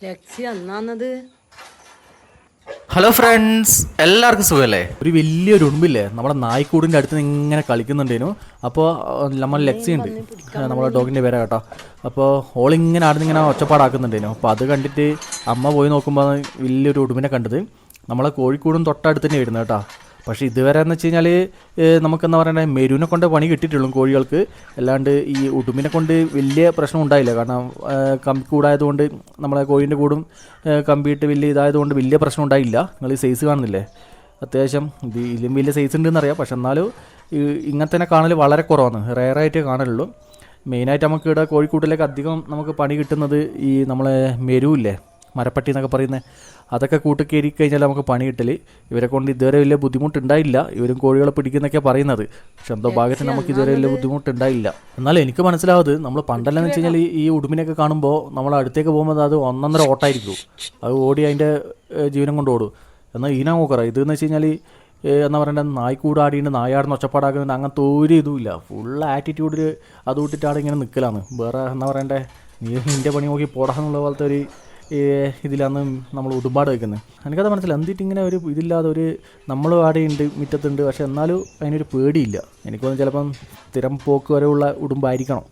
ലക്ഷ്യ എന്നാന്നത്. Hello friends, എല്ലാവർക്കും സുഖമല്ലേ? ഒരു വലിയൊരു ഉടുമ്പില്ലേ നമ്മുടെ നായ്ക്കൂടിൻ്റെ അടുത്ത് ഇങ്ങനെ കളിക്കുന്നുണ്ടേനു. അപ്പോൾ നമ്മൾ ലക്സി ഉണ്ട്, നമ്മളെ ഡോഗിൻ്റെ പേരാ കേട്ടോ. അപ്പോൾ ഓളിങ്ങനെ ആടുന്നിങ്ങനെ ഒച്ചപ്പാടാക്കുന്നുണ്ടേനു. അപ്പോൾ അത് കണ്ടിട്ട് അമ്മ പോയി നോക്കുമ്പോൾ വലിയൊരു ഉടുമ്പിനെ കണ്ടത്. നമ്മളെ കോഴിക്കൂടും തൊട്ടടുത്ത് തന്നെ വരുന്നത് കേട്ടോ. പക്ഷേ ഇതുവരെ എന്ന് വെച്ച് കഴിഞ്ഞാൽ നമുക്കെന്താ പറയുക, മെരുവിനെ കൊണ്ട് പണി കിട്ടിയിട്ടുള്ളൂ കോഴികൾക്ക്. അല്ലാണ്ട് ഈ ഉടുമ്പിനെ കൊണ്ട് വലിയ പ്രശ്നം ഉണ്ടായില്ല. കാരണം കമ്പി കൂടായതുകൊണ്ട് നമ്മളെ കോഴീൻ്റെ കൂടും കമ്പിയിട്ട് വലിയ ഇതായതുകൊണ്ട് വലിയ പ്രശ്നം ഉണ്ടായില്ല. നിങ്ങൾ ഈ സൈസ് കാണുന്നില്ലേ, അത്യാവശ്യം ഇതിലും വലിയ സൈസ് ഉണ്ടെന്നറിയാം. പക്ഷെ എന്നാലും ഇങ്ങനത്തെ തന്നെ കാണൽ വളരെ കുറവാണ്, റെയറായിട്ടേ കാണലുള്ളൂ. മെയിനായിട്ട് നമുക്ക് ഇവിടെ കോഴിക്കൂട്ടിലേക്ക് അധികം നമുക്ക് പണി കിട്ടുന്നത് ഈ നമ്മളെ മെരുവില്ലേ, മരപ്പട്ടി എന്നൊക്കെ പറയുന്നത്, അതൊക്കെ കൂട്ടി കയറി കഴിഞ്ഞാൽ നമുക്ക് പണി കിട്ടൽ. ഇവരെ കൊണ്ട് ഇതുവരെ വലിയ ബുദ്ധിമുട്ടുണ്ടായില്ല. ഇവരും കോഴികളെ പിടിക്കുന്നൊക്കെയാണ് പറയുന്നത്. പക്ഷെ എന്തോ ഭാഗത്തിന് നമുക്ക് ഇതുവരെ വലിയ ബുദ്ധിമുട്ടുണ്ടായില്ല. എന്നാൽ എനിക്ക് മനസ്സിലാവുന്നത്, നമ്മൾ പണ്ടെല്ലാം വെച്ച് കഴിഞ്ഞാൽ ഈ ഉടുമ്പിനെയൊക്കെ കാണുമ്പോൾ നമ്മൾ അടുത്തേക്ക് പോകുമ്പോൾ അത് ഒന്നൊന്നര ഓട്ടമായിരിക്കും. അത് ഓടി അതിൻ്റെ ജീവനം കൊണ്ട് ഓടും. എന്നാൽ ഈനാ നോക്കറ ഇതെന്ന് വെച്ച് കഴിഞ്ഞാൽ എന്താ പറയണ്ടത്, നായ്ക്കൂടാടിയുണ്ട്, നായാടുന്ന ഒച്ചപ്പാടാക്കുന്നുണ്ട്, അങ്ങനത്തെ ഒരു ഇതുമില്ല. ഫുൾ ആറ്റിറ്റ്യൂഡിൽ അത് വിട്ടിട്ടാണ് ഇങ്ങനെ നിൽക്കലാണ്. വേറെ എന്താ പറയണ്ടേ, നീ നിൻ്റെ പണി നോക്കി പോടാന്നുള്ള പോലത്തെ ഒരു ഇതിലാണ് നമ്മൾ ഉടുമ്പാട് വയ്ക്കുന്നത്. എനിക്കത് മനസ്സിലായി. എന്തിട്ട് ഇങ്ങനെ ഒരു ഇതില്ലാതെ ഒരു നമ്മൾ ആടെയുണ്ട്, മുറ്റത്തുണ്ട്, പക്ഷെ എന്നാലും അതിനൊരു പേടിയില്ല. എനിക്കൊന്നും ചിലപ്പം സ്ഥിരം പോക്ക് വരെയുള്ള ഉടുമ്പായിരിക്കണം.